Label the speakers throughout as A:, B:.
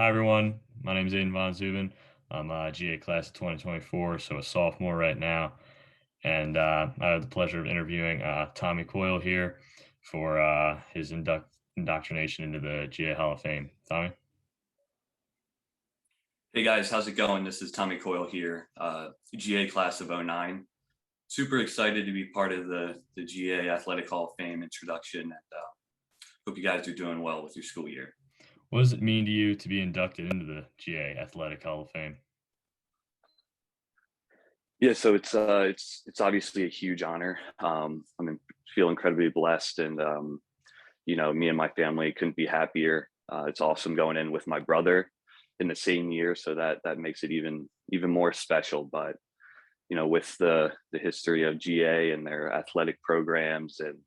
A: Hi, everyone. My name is Aidan Von Zuben. I'm a GA class of 2024, so a sophomore right now. And I had the pleasure of interviewing Tommy Coyle here for his indoctrination into the GA Hall of Fame. Tommy?
B: Hey guys, how's it going? This is Tommy Coyle here, GA class of '09. Super excited to be part of the GA Athletic Hall of Fame introduction, and hope you guys are doing well with your school year.
A: What does it mean to you to be inducted into the GA Athletic Hall of Fame?
B: Yeah, so it's obviously a huge honor. Feel incredibly blessed, and me and my family couldn't be happier. It's awesome going in with my brother in the same year, so that makes it even more special. But with the history of GA and their athletic programs, and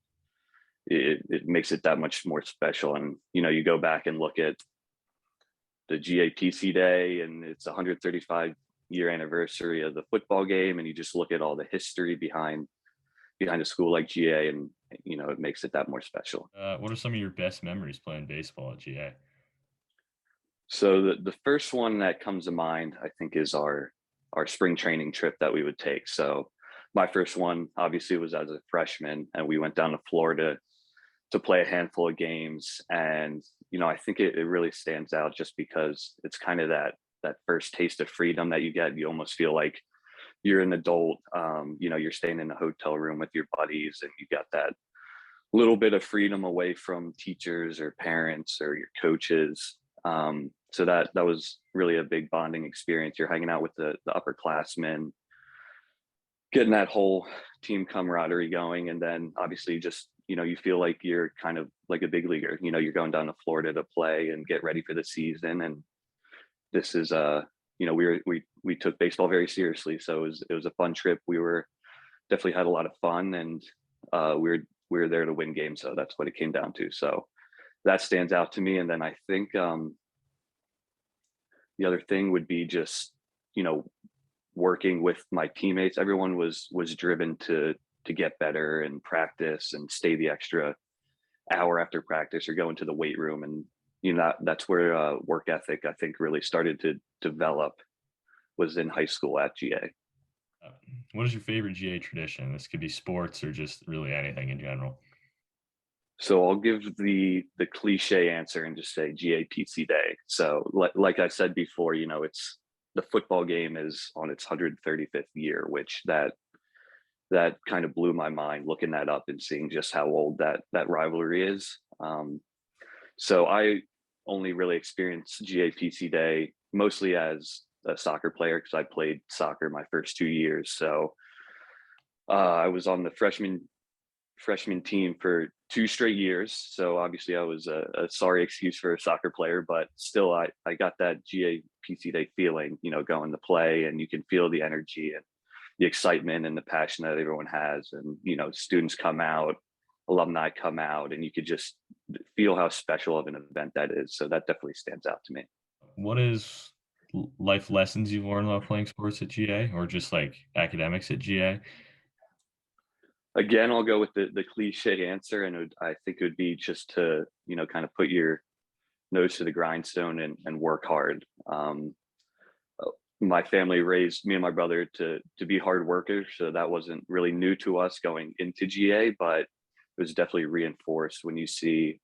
B: it makes it that much more special. And you go back and look at the GAPC Day, and it's 135-year anniversary of the football game, and you just look at all the history behind a school like GA, and it makes it that more special.
A: What are some of your best memories playing baseball at GA?
B: So the first one that comes to mind, I think, is our spring training trip that we would take. So my first one obviously was as a freshman, and we went down to Florida to play a handful of games. And I think it really stands out just because it's kind of that first taste of freedom that you get. You almost feel like you're an adult. You're staying in a hotel room with your buddies, and you got that little bit of freedom away from teachers or parents or your coaches. So that was really a big bonding experience. You're hanging out with the upperclassmen, getting that whole team camaraderie going, and then obviously just you feel like you're kind of like a big leaguer. You're going down to Florida to play and get ready for the season, and this is we took baseball very seriously, so it was a fun trip. We were definitely had a lot of fun, and we were there to win games, so that's what it came down to. So that stands out to me. And then I think the other thing would be just working with my teammates. Everyone was driven to get better and practice and stay the extra hour after practice or go into the weight room. And that's where work ethic, I think, really started to develop, was in high school at GA.
A: Uh, what is your favorite GA tradition? This could be sports or just really anything in general.
B: So I'll give the cliche answer and just say GAPC Day. So like I said before, it's the football game is on its 135th year, which that kind of blew my mind looking that up and seeing just how old that rivalry is. So I only really experienced GAPC Day mostly as a soccer player, because I played soccer my first 2 years. So I was on the freshman team for 2 straight years. So obviously I was a sorry excuse for a soccer player, but still I got that GAPC Day feeling, going to play, and you can feel the energy and the excitement and the passion that everyone has. And, students come out, alumni come out, and you could just feel how special of an event that is. So that definitely stands out to me.
A: What is life lessons you've learned while playing sports at GA or just like academics at GA?
B: Again, I'll go with the cliche answer, and I think it would be just to, kind of put your nose to the grindstone and work hard. My family raised me and my brother to be hard workers, so that wasn't really new to us going into GA, but it was definitely reinforced when you see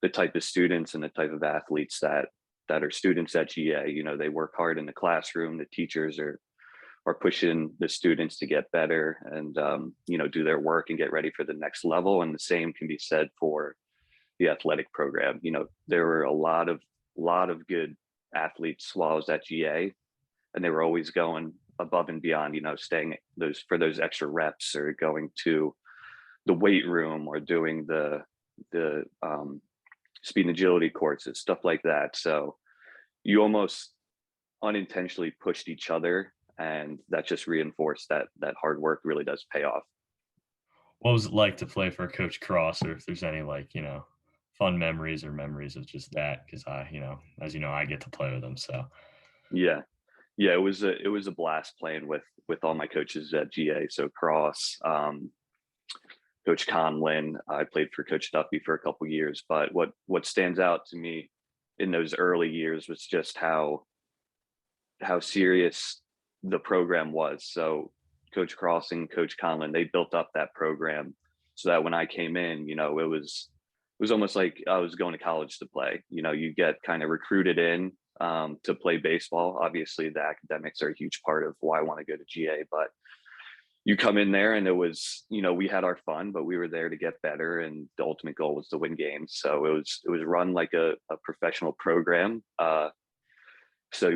B: the type of students and the type of athletes that are students at GA. They work hard in the classroom. The teachers are pushing the students to get better and do their work and get ready for the next level. And the same can be said for the athletic program. There were a lot of good athletes while I was at GA, and they were always going above and beyond, staying those extra reps, or going to the weight room, or doing the speed and agility courses, stuff like that. So you almost unintentionally pushed each other, and that just reinforced that hard work really does pay off.
A: What was it like to play for Coach Cross, or if there's any fun memories or memories of just that? Because as you know, I get to play with them. So
B: Yeah, yeah, it was a blast playing with all my coaches at GA. So Cross, Coach Conlin. I played for Coach Duffy for a couple years. But what stands out to me in those early years was just how serious the program was. So Coach Cross and Coach Conlon, they built up that program so that when I came in, it was almost like I was going to college to play. You get kind of recruited in to play baseball. Obviously, the academics are a huge part of why I want to go to GA, but you come in there and it was, we had our fun, but we were there to get better. And the ultimate goal was to win games. So it was run like a professional program. So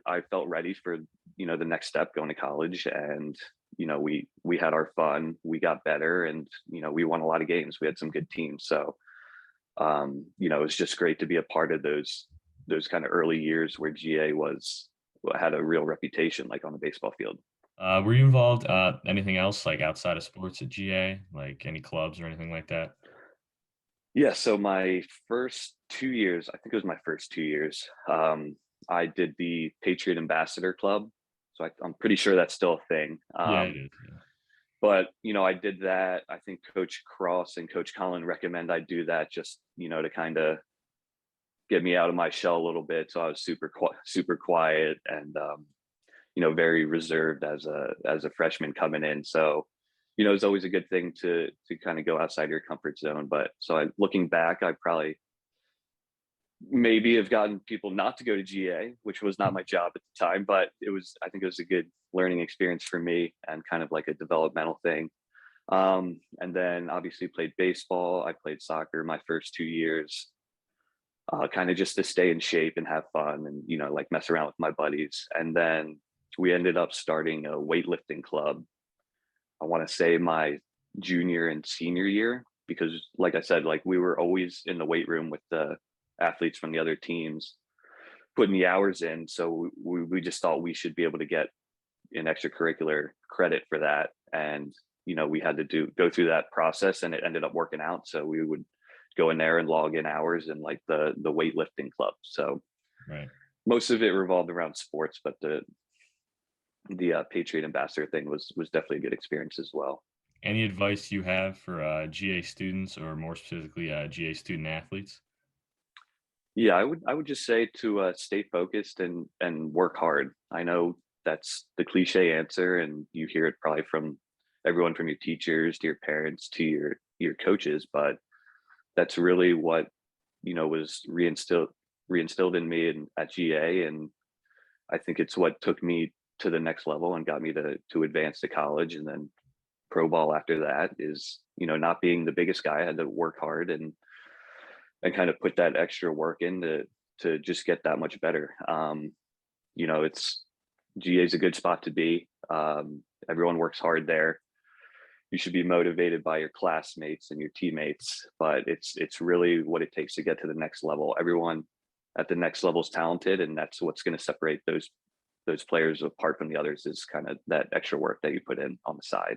B: I felt ready for, the next step going to college, and, we had our fun, we got better, and, we won a lot of games. We had some good teams. So, it was just great to be a part of those kind of early years where GA had a real reputation, like on the baseball field.
A: Were you involved anything else like outside of sports at GA, like any clubs or anything like that?
B: Yeah. So my first 2 years, I think it was my first 2 years, I did the Patriot Ambassador Club. So I'm pretty sure that's still a thing.
A: Yeah, it is. Yeah.
B: But I did that. I think Coach Cross and Coach Collin recommend I do that just, to kind of get me out of my shell a little bit. So I was super quiet and very reserved as a freshman coming in. So, it's always a good thing to kind of go outside your comfort zone. But looking back, I probably maybe have gotten people not to go to GA, which was not my job at the time, but I think it was a good learning experience for me and kind of like a developmental thing. And then obviously played baseball. I played soccer my first 2 years, kind of just to stay in shape and have fun and, like mess around with my buddies. And then we ended up starting a weightlifting club. I want to say my junior and senior year, because like I said, like we were always in the weight room with the athletes from the other teams putting the hours in. So we just thought we should be able to get an extracurricular credit for that. And, we had to go through that process, and it ended up working out. So we would go in there and log in hours in like the weightlifting club. So
A: Right.
B: most of it revolved around sports, but the Patriot Ambassador thing was definitely a good experience as well.
A: Any advice you have for GA students, or more specifically GA student athletes?
B: Yeah, I would just say to stay focused and work hard. I know that's the cliche answer, and you hear it probably from everyone, from your teachers to your parents to your coaches, but that's really what was reinstilled in me at GA, and I think it's what took me to the next level and got me to advance to college and then pro ball after that. Is not being the biggest guy, I had to work hard and kind of put that extra work in to just get that much better. It's GA is a good spot to be. Everyone works hard there. You should be motivated by your classmates and your teammates, but it's really what it takes to get to the next level. Everyone at the next level is talented, and that's what's going to separate those players apart from the others, is kind of that extra work that you put in on the side.